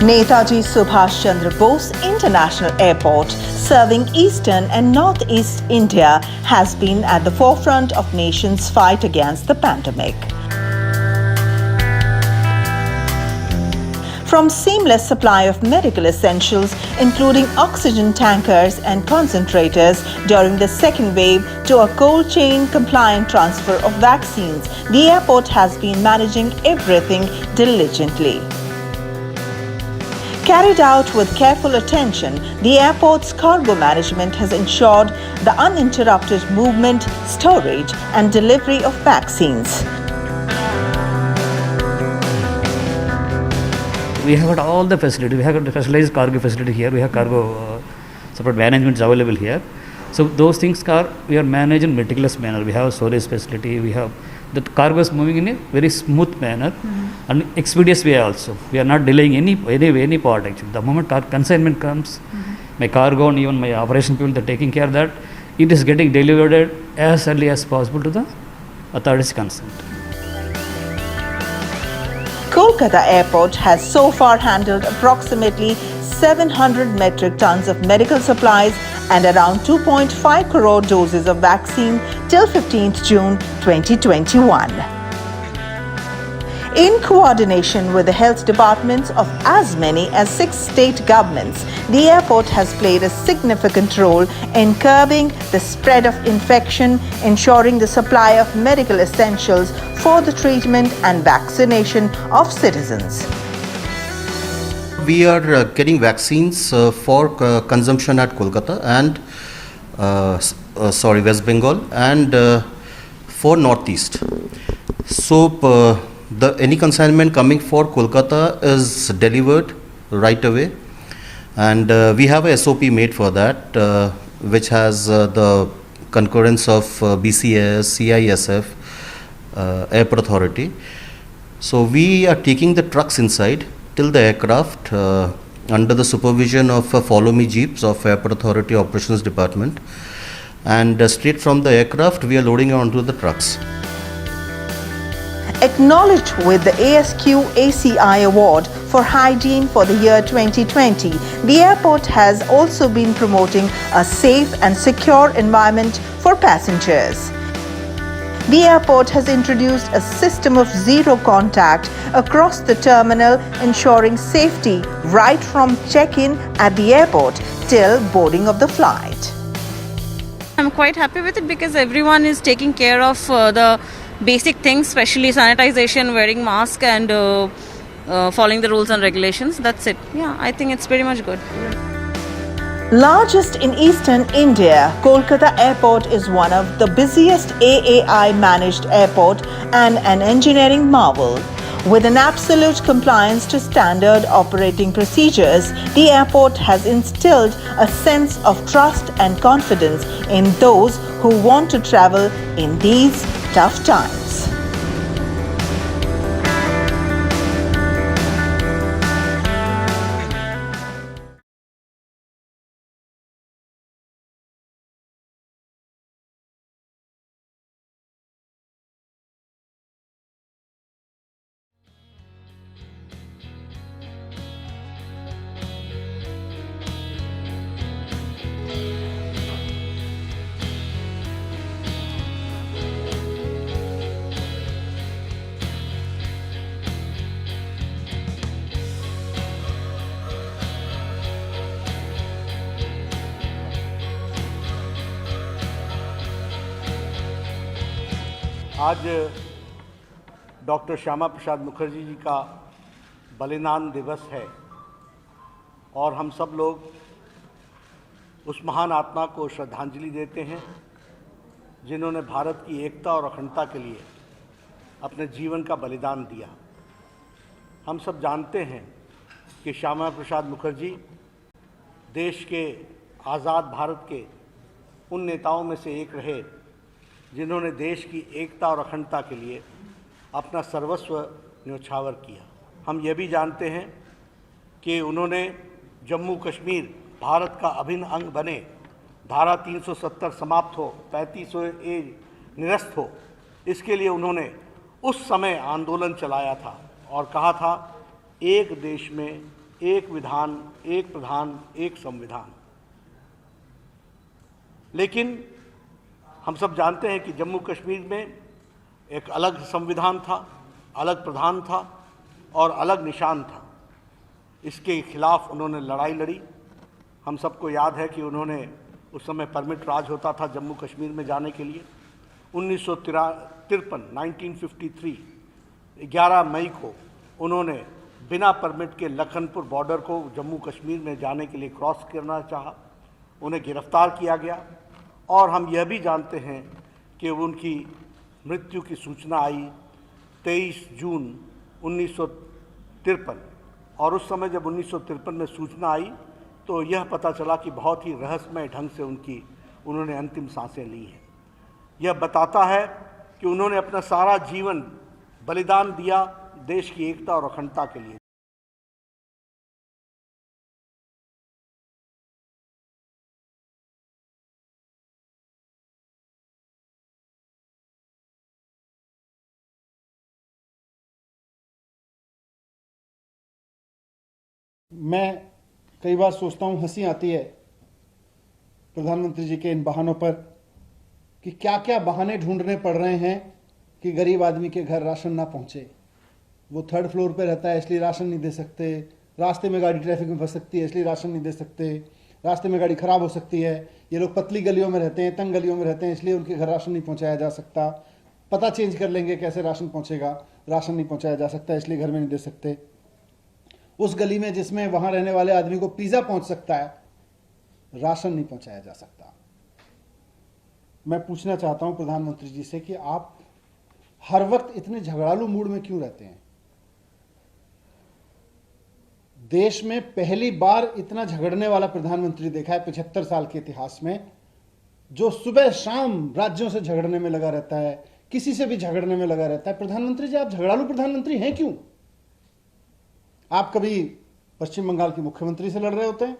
Netaji Subhash Chandra Bose International Airport, serving eastern and northeast India, has been at the forefront of nation's fight against the pandemic. From seamless supply of medical essentials, including oxygen tankers and concentrators during the second wave, to a cold chain compliant transfer of vaccines, the airport has been managing everything diligently. Carried out with careful attention, the airport's cargo management has ensured the uninterrupted movement, storage and delivery of vaccines. We have got all the facility. We have got the specialized cargo facility here. We have cargo separate managements available here. So those things we are managed in meticulous manner. We have storage facility. We have the cargo is moving in a very smooth manner and expeditious way also. We are not delaying any part actually. The moment consignment comes, my cargo and even my operation people are taking care of that. It is getting delivered as early as possible to the authorities concerned. Kolkata Airport has so far handled approximately 700 metric tons of medical supplies and around 2.5 crore doses of vaccine till 15th June 2021. In coordination with the health departments of as many as 6 state governments, the airport has played a significant role in curbing the spread of infection, ensuring the supply of medical essentials for the treatment and vaccination of citizens. We are getting vaccines for consumption at Kolkata and West Bengal and for Northeast. So any consignment coming for Kolkata is delivered right away, and we have a SOP made for that, which has the concurrence of BCAS, CISF, Airport Authority. So we are taking the trucks inside till the aircraft under the supervision of Follow Me Jeeps of Airport Authority Operations Department, and straight from the aircraft we are loading onto the trucks. Acknowledged with the ASQ ACI Award for Hygiene for the year 2020, the airport has also been promoting a safe and secure environment for passengers. The airport has introduced a system of zero contact across the terminal, ensuring safety right from check-in at the airport till boarding of the flight. I'm quite happy with it because everyone is taking care of the basic things, especially sanitization, wearing mask and following the rules and regulations. That's it. Yeah, I think it's pretty much good. Largest in eastern India, Kolkata Airport is one of the busiest AAI managed airport and an engineering marvel. With an absolute compliance to standard operating procedures, the airport has instilled a sense of trust and confidence in those who want to travel in these tough times. आज doctor Shyama Prasad Mukherjee ji का बलिदान दिवस है और हम सब लोग उस महान आत्मा को श्रद्धांजलि देते हैं जिन्होंने भारत की एकता और अखंडता के लिए अपने जीवन का बलिदान दिया। हम सब जानते हैं कि श्यामा प्रसाद मुखर्जी देश के आज़ाद भारत के उन नेताओं में से एक रहे जिन्होंने देश की एकता और अखंडता के लिए अपना सर्वस्व न्योछावर किया। हम ये भी जानते हैं कि उन्होंने जम्मू कश्मीर भारत का अभिन्न अंग बने, धारा 370 समाप्त हो, 35A निरस्त हो, इसके लिए उन्होंने उस समय आंदोलन चलाया था और कहा था एक देश में एक विधान, एक प्रधान, एक संविधान। लेकिन हम सब जानते हैं कि जम्मू कश्मीर में एक अलग संविधान था, अलग प्रधान था और अलग निशान था। इसके खिलाफ उन्होंने लड़ाई लड़ी। हम सबको याद है कि उन्होंने उस समय परमिट राज होता था जम्मू कश्मीर में जाने के लिए। 1953 11 मई को उन्होंने बिना परमिट के लखनपुर बॉर्डर को जम्मू कश्मीर में जाने के लिए क्रॉस करना चाहा। उन्हें गिरफ्तार किया गया और हम यह भी जानते हैं कि उनकी मृत्यु की सूचना आई 23 जून 1953। और उस समय जब 1953 में सूचना आई तो यह पता चला कि बहुत ही रहस्यमय ढंग से उन्होंने अंतिम सांसें ली हैं। यह बताता है कि उन्होंने अपना सारा जीवन बलिदान दिया देश की एकता और अखंडता के लिए। मैं कई बार सोचता हूं, हंसी आती है प्रधानमंत्री जी के इन बहानों पर कि क्या क्या बहाने ढूंढने पड़ रहे हैं कि गरीब आदमी के घर राशन ना पहुंचे। वो 3rd फ्लोर पे रहता है इसलिए राशन नहीं दे सकते, रास्ते में गाड़ी ट्रैफिक में फंस सकती है इसलिए राशन नहीं दे सकते, रास्ते में गाड़ी खराब हो सकती है, ये लोग पतली गलियों में रहते हैं, तंग गलियों में रहते हैं इसलिए उनके घर राशन नहीं पहुंचाया जा सकता, पता चेंज कर लेंगे कैसे राशन पहुंचेगा, राशन नहीं पहुंचाया जा सकता इसलिए घर में नहीं दे सकते। उस गली में जिसमें वहां रहने वाले आदमी को पिज्जा पहुंच सकता है, राशन नहीं पहुंचाया जा सकता। मैं पूछना चाहता हूं प्रधानमंत्री जी से कि आप हर वक्त इतने झगड़ालू मूड में क्यों रहते हैं? देश में पहली बार इतना झगड़ने वाला प्रधानमंत्री देखा है 75 साल के इतिहास में, जो सुबह शाम राज्यों से झगड़ने में लगा रहता है, किसी से भी झगड़ने में लगा रहता है। प्रधानमंत्री जी, आप झगड़ालू प्रधानमंत्री हैं क्यों? आप कभी पश्चिम बंगाल के मुख्यमंत्री से लड़ रहे होते हैं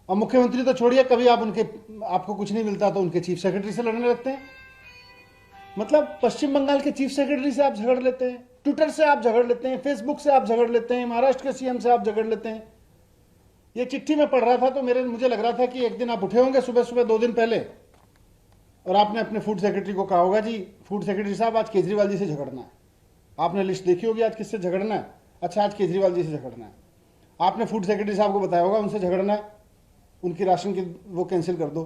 और मुख्यमंत्री तो छोड़िए, कभी आपको कुछ नहीं मिलता तो उनके चीफ सेक्रेटरी से लड़ने लगते हैं। मतलब पश्चिम बंगाल के चीफ सेक्रेटरी से आप झगड़ लेते हैं, ट्विटर से आप झगड़ लेते हैं, फेसबुक से आप झगड़ लेते हैं, महाराष्ट्र के सीएम से आप झगड़ लेते हैं। ये चिट्ठी में पढ़ रहा था तो मुझे लग रहा था कि एक दिन आप उठे होंगे सुबह सुबह 2 दिन पहले और आपने अपने फूड सेक्रेटरी को कहा होगा, जी फूड सेक्रेटरी साहब आज केजरीवाल जी से झगड़ना है। आपने लिस्ट देखी होगी आज किससे झगड़ना है। अच्छा, आज केजरीवाल जी से झगड़ना है। आपने फूड सेक्रेटरी साहब को बताया होगा उनसे झगड़ना है, उनकी राशन की वो कैंसिल कर दो।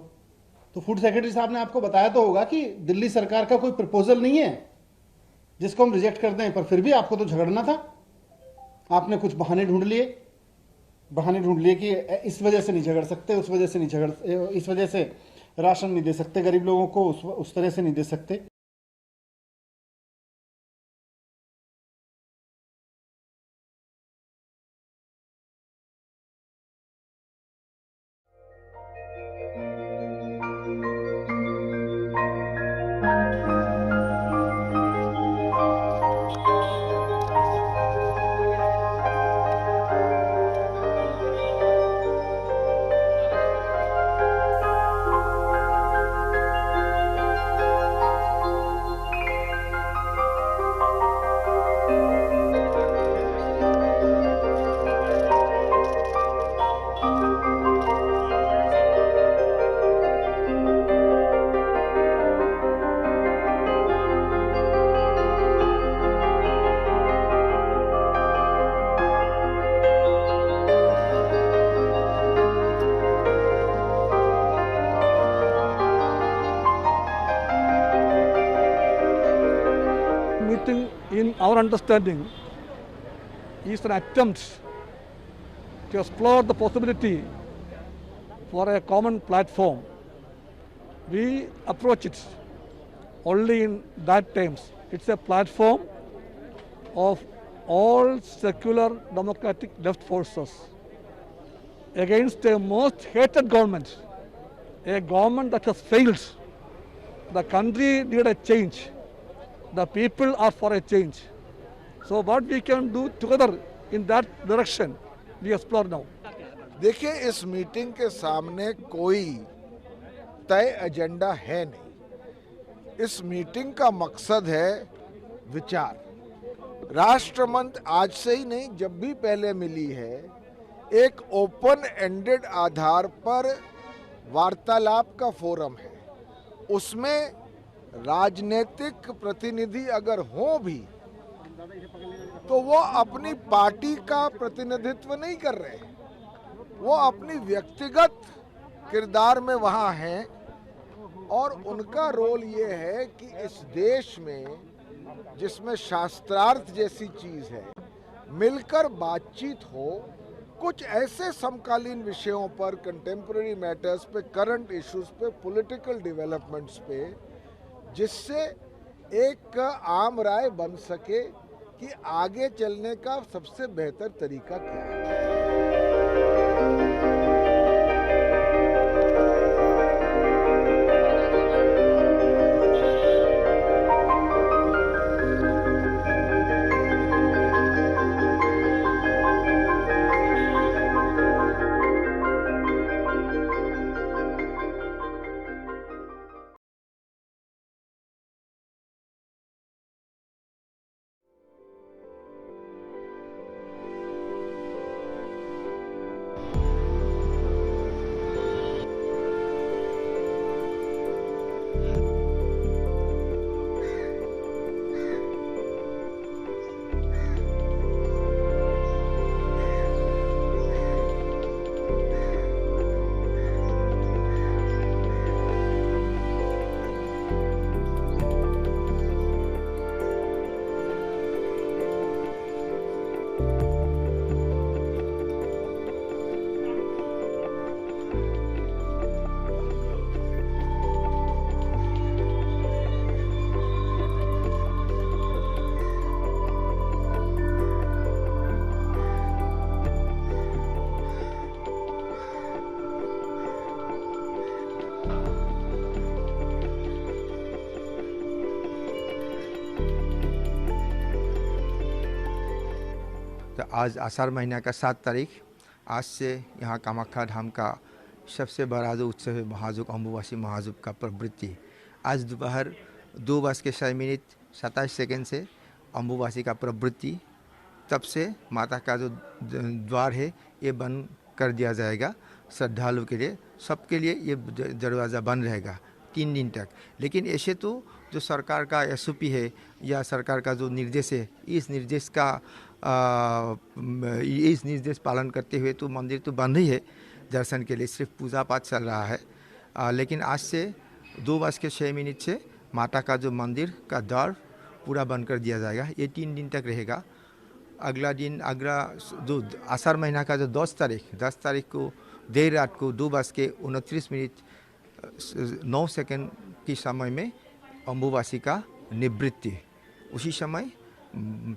तो फूड सेक्रेटरी साहब ने आपको बताया तो होगा कि दिल्ली सरकार का कोई प्रपोजल नहीं है जिसको हम रिजेक्ट कर दें, पर फिर भी आपको तो झगड़ना था। आपने कुछ बहाने ढूंढ लिए कि इस वजह से नहीं झगड़ सकते, उस वजह से नहीं झगड़, इस वजह से राशन नहीं दे सकते गरीब लोगों को, उस तरह से नहीं दे सकते। In our understanding, is an attempt to explore the possibility for a common platform. We approach it only in that terms. It's a platform of all secular democratic left forces against a most hated government, a government that has failed. The country needs a change. The people are for a change. So what we can do together in that direction, we explore now. देखिए, इस meeting के सामने कोई तय agenda है नहीं। इस meeting का मकसद है विचार। राष्ट्रमंच आज से ही नहीं, जब भी पहले मिली है, एक ओपन एंडेड आधार पर वार्तालाप का फोरम है। उसमें राजनीतिक प्रतिनिधि अगर हो भी तो वो अपनी पार्टी का प्रतिनिधित्व नहीं कर रहे हैं, वो अपनी व्यक्तिगत किरदार में वहाँ हैं और उनका रोल ये है कि इस देश में जिसमें शास्त्रार्थ जैसी चीज़ है, मिलकर बातचीत हो, कुछ ऐसे समकालीन विषयों पर, कंटेम्प्रेरी मैटर्स पे, करंट इश्यूज पे, पॉलिटिकल डेवलपमेंट्स पे, जिससे एक आम राय बन सके कि आगे चलने का सबसे बेहतर तरीका क्या है। तो आज आषाढ़ महीना का 7 तारीख, आज से यहाँ कामाख्या धाम का सबसे बड़ा जो उत्सव है महाजुक अम्बुबासी महाजुक का प्रवृत्ति। आज दोपहर 2:27 से अम्बुबासी का प्रवृत्ति, तब से माता का जो द्वार है ये बंद कर दिया जाएगा श्रद्धालु के लिए। सबके लिए ये दरवाज़ा बंद रहेगा 3 दिन तक। लेकिन ऐसे तो जो सरकार का SOP है या सरकार का जो निर्देश है, इस निर्देश पालन करते हुए तो मंदिर तो बंद ही है दर्शन के लिए, सिर्फ पूजा पाठ चल रहा है। लेकिन आज से 2:06 से माता का जो मंदिर का द्वार पूरा बंद कर दिया जाएगा। ये 3 दिन तक रहेगा। अगला दिन जो आषाढ़ महीना का जो 10 तारीख को देर रात को 2:29 की समय में अम्बुबासी का निवृत्ति। उसी समय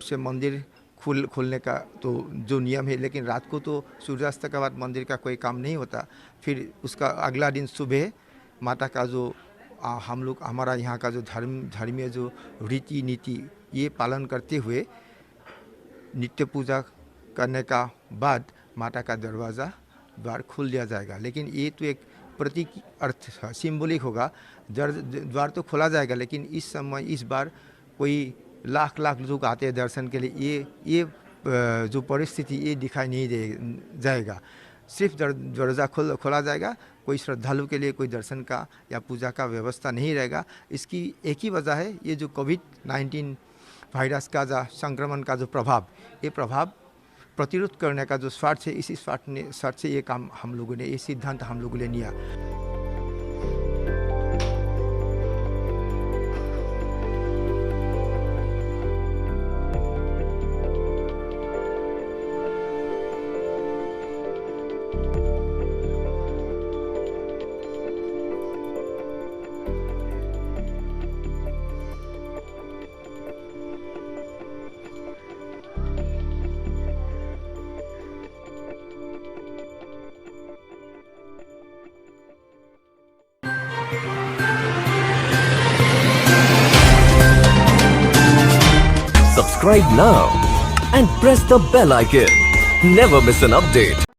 से मंदिर खुलने का तो जो नियम है, लेकिन रात को तो सूर्यास्त के बाद मंदिर का कोई काम नहीं होता। फिर उसका अगला दिन सुबह माता का जो हमारा यहाँ का जो धर्मीय जो रीति नीति ये पालन करते हुए नित्य पूजा करने का बाद माता का द्वार खोल दिया जाएगा। लेकिन ये तो एक प्रतीक अर्थ सिंबॉलिक होगा। द्वार तो खोला जाएगा, लेकिन इस समय इस बार कोई लाख लोग आते हैं दर्शन के लिए, ये जो परिस्थिति ये दिखाई नहीं दे जाएगा। सिर्फ दरवाज़ा खोला जाएगा, कोई श्रद्धालु के लिए कोई दर्शन का या पूजा का व्यवस्था नहीं रहेगा। इसकी एक ही वजह है, ये जो कोविड-19 वायरस का जो संक्रमण का जो प्रभाव प्रतिरोध करने का जो स्वार्थ है, इसी स्वार्थ से ये काम हम लोगों ने, ये सिद्धांत हम लोगों ने लिया। Subscribe now and press the bell icon. Never miss an update.